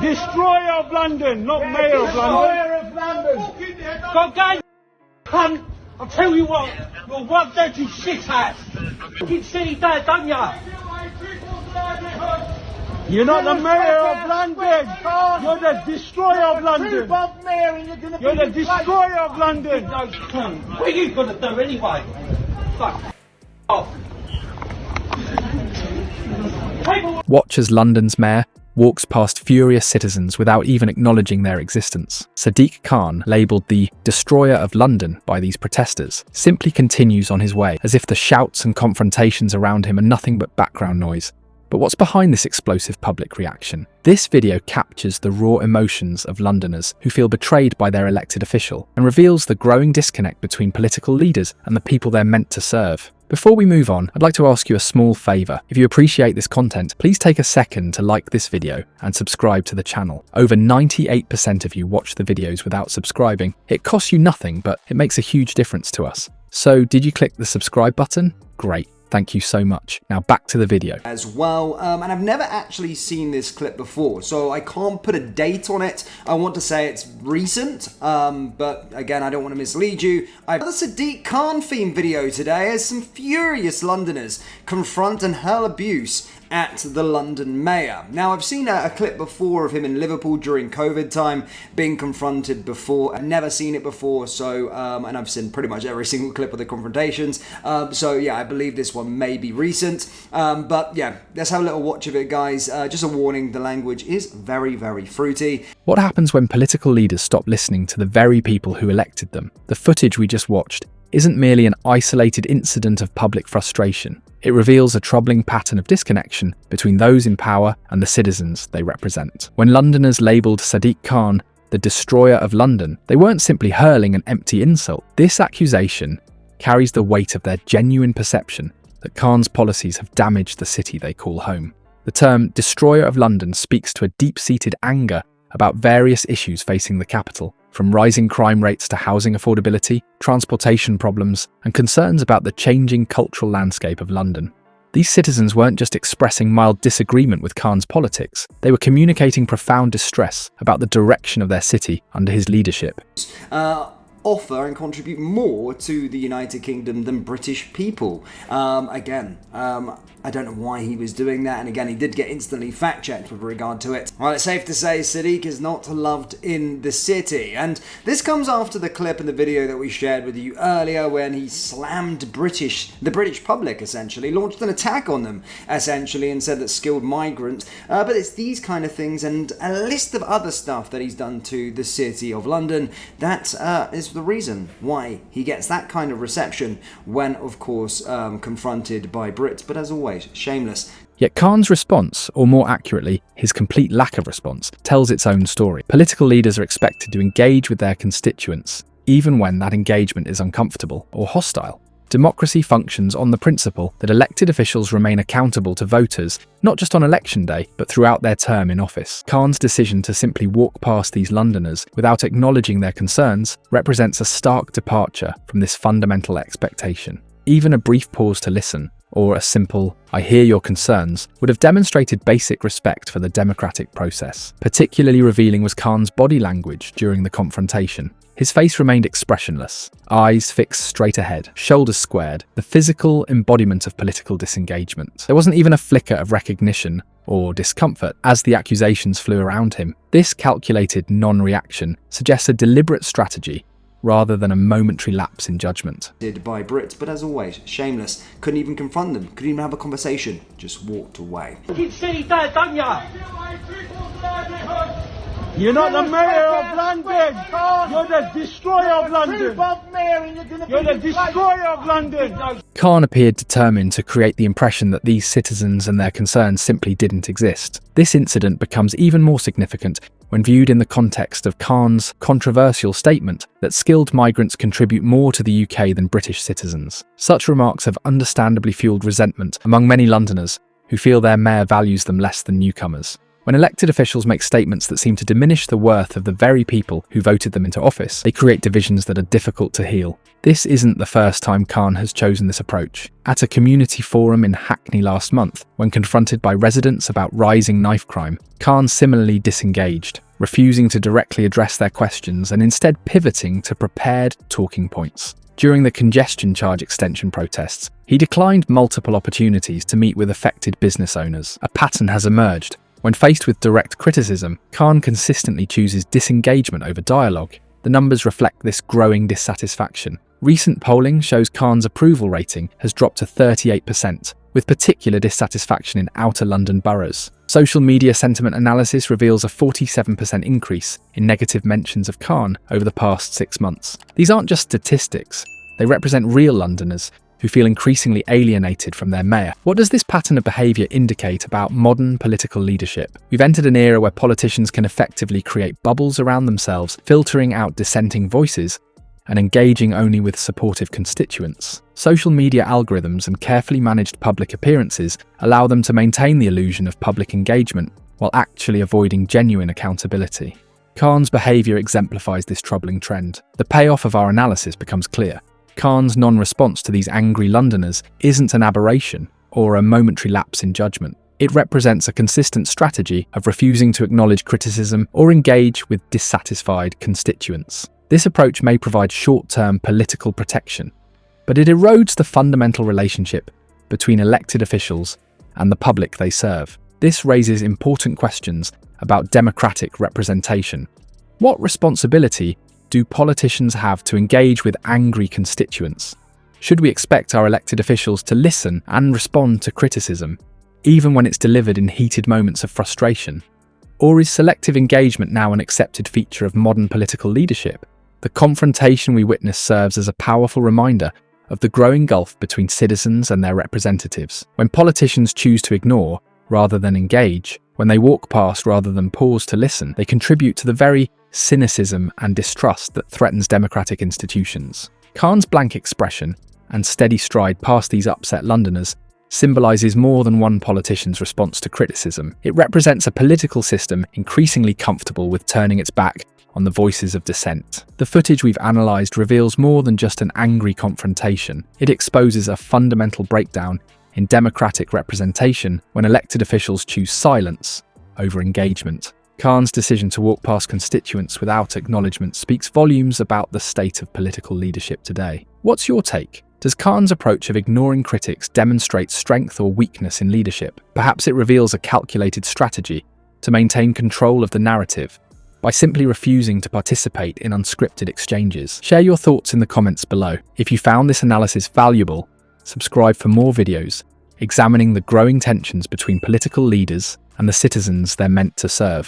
Destroyer of London, not Mayor of London. Destroyer of London. God damn cunt! I'll tell you what, you're one dirty shit ass. Keep saying that, don't ya? You're not the Mayor of London. You're the Destroyer of London. You're the Destroyer of London. What are you gonna do anyway? Fuck off. Watch as London's mayor walks past furious citizens without even acknowledging their existence. Sadiq Khan, labelled the Destroyer of London by these protesters, simply continues on his way, as if the shouts and confrontations around him are nothing but background noise. But what's behind this explosive public reaction? This video captures the raw emotions of Londoners who feel betrayed by their elected official and reveals the growing disconnect between political leaders and the people they're meant to serve. Before we move on, I'd like to ask you a small favour. If you appreciate this content, please take a second to like this video and subscribe to the channel. Over 98% of you watch the videos without subscribing. It costs you nothing, but it makes a huge difference to us. So did you click the subscribe button? Great. Thank you so much. Now back to the video. As well, and I've never actually seen this clip before, so I can't put a date on it. I want to say it's recent, but again, I don't want to mislead you. I've got a Sadiq Khan themed video today as some furious Londoners confront and hurl abuse at the London mayor. Now, I've seen a clip before of him in Liverpool during COVID time being confronted before. I've never seen it before, so, and I've seen pretty much every single clip of the confrontations. So yeah, I believe this one may be recent. But yeah, let's have a little watch of it, guys. Just a warning, the language is very, very fruity. What happens when political leaders stop listening to the very people who elected them? The footage we just watched isn't merely an isolated incident of public frustration. It reveals a troubling pattern of disconnection between those in power and the citizens they represent. When Londoners labelled Sadiq Khan the Destroyer of London, they weren't simply hurling an empty insult. This accusation carries the weight of their genuine perception that Khan's policies have damaged the city they call home. The term Destroyer of London speaks to a deep-seated anger about various issues facing the capital, from rising crime rates to housing affordability, transportation problems, and concerns about the changing cultural landscape of London. These citizens weren't just expressing mild disagreement with Khan's politics, they were communicating profound distress about the direction of their city under his leadership. Offer and contribute more to the United Kingdom than British people. I don't know why he was doing that, and again, he did get instantly fact-checked with regard to it. Well, it's safe to say Sadiq is not loved in the city, and this comes after the clip in the video that we shared with you earlier when he slammed the British public, essentially, launched an attack on them, essentially, and said that skilled migrants, but it's these kind of things and a list of other stuff that he's done to the city of London that is the reason why he gets that kind of reception when, of course, confronted by Brits, but as always, shameless. Yet Khan's response, or more accurately, his complete lack of response, tells its own story. Political leaders are expected to engage with their constituents, even when that engagement is uncomfortable or hostile. Democracy functions on the principle that elected officials remain accountable to voters, not just on election day, but throughout their term in office. Khan's decision to simply walk past these Londoners without acknowledging their concerns represents a stark departure from this fundamental expectation. Even a brief pause to listen, or a simple, "I hear your concerns," would have demonstrated basic respect for the democratic process. Particularly revealing was Khan's body language during the confrontation. His face remained expressionless, eyes fixed straight ahead, shoulders squared, the physical embodiment of political disengagement. There wasn't even a flicker of recognition or discomfort as the accusations flew around him. This calculated non-reaction suggests a deliberate strategy rather than a momentary lapse in judgment. Did by Brits, but as always, shameless. Couldn't even confront them, couldn't even have a conversation, just walked away. Keep saying that, don't ya? You're not the Mayor of London. You're the Destroyer of London. You're the Destroyer of London. Khan appeared determined to create the impression that these citizens and their concerns simply didn't exist. This incident becomes even more significant when viewed in the context of Khan's controversial statement that skilled migrants contribute more to the UK than British citizens. Such remarks have understandably fueled resentment among many Londoners who feel their mayor values them less than newcomers. When elected officials make statements that seem to diminish the worth of the very people who voted them into office, they create divisions that are difficult to heal. This isn't the first time Khan has chosen this approach. At a community forum in Hackney last month, when confronted by residents about rising knife crime, Khan similarly disengaged, refusing to directly address their questions and instead pivoting to prepared talking points. During the congestion charge extension protests, he declined multiple opportunities to meet with affected business owners. A pattern has emerged. When faced with direct criticism, Khan consistently chooses disengagement over dialogue. The numbers reflect this growing dissatisfaction. Recent polling shows Khan's approval rating has dropped to 38%, with particular dissatisfaction in outer London boroughs. Social media sentiment analysis reveals a 47% increase in negative mentions of Khan over the past 6 months. These aren't just statistics, they represent real Londoners who feel increasingly alienated from their mayor. What does this pattern of behaviour indicate about modern political leadership? We've entered an era where politicians can effectively create bubbles around themselves, filtering out dissenting voices and engaging only with supportive constituents. Social media algorithms and carefully managed public appearances allow them to maintain the illusion of public engagement while actually avoiding genuine accountability. Khan's behaviour exemplifies this troubling trend. The payoff of our analysis becomes clear. Khan's non-response to these angry Londoners isn't an aberration or a momentary lapse in judgment. It represents a consistent strategy of refusing to acknowledge criticism or engage with dissatisfied constituents. This approach may provide short-term political protection, but it erodes the fundamental relationship between elected officials and the public they serve. This raises important questions about democratic representation. What responsibility do politicians have to engage with angry constituents? Should we expect our elected officials to listen and respond to criticism, even when it's delivered in heated moments of frustration? Or is selective engagement now an accepted feature of modern political leadership? The confrontation we witness serves as a powerful reminder of the growing gulf between citizens and their representatives. When politicians choose to ignore rather than engage, when they walk past rather than pause to listen, they contribute to the very cynicism and distrust that threatens democratic institutions. Khan's blank expression and steady stride past these upset Londoners symbolises more than one politician's response to criticism. It represents a political system increasingly comfortable with turning its back on the voices of dissent. The footage we've analysed reveals more than just an angry confrontation. It exposes a fundamental breakdown in democratic representation when elected officials choose silence over engagement. Khan's decision to walk past constituents without acknowledgement speaks volumes about the state of political leadership today. What's your take? Does Khan's approach of ignoring critics demonstrate strength or weakness in leadership? Perhaps it reveals a calculated strategy to maintain control of the narrative by simply refusing to participate in unscripted exchanges. Share your thoughts in the comments below. If you found this analysis valuable, subscribe for more videos examining the growing tensions between political leaders and the citizens they're meant to serve.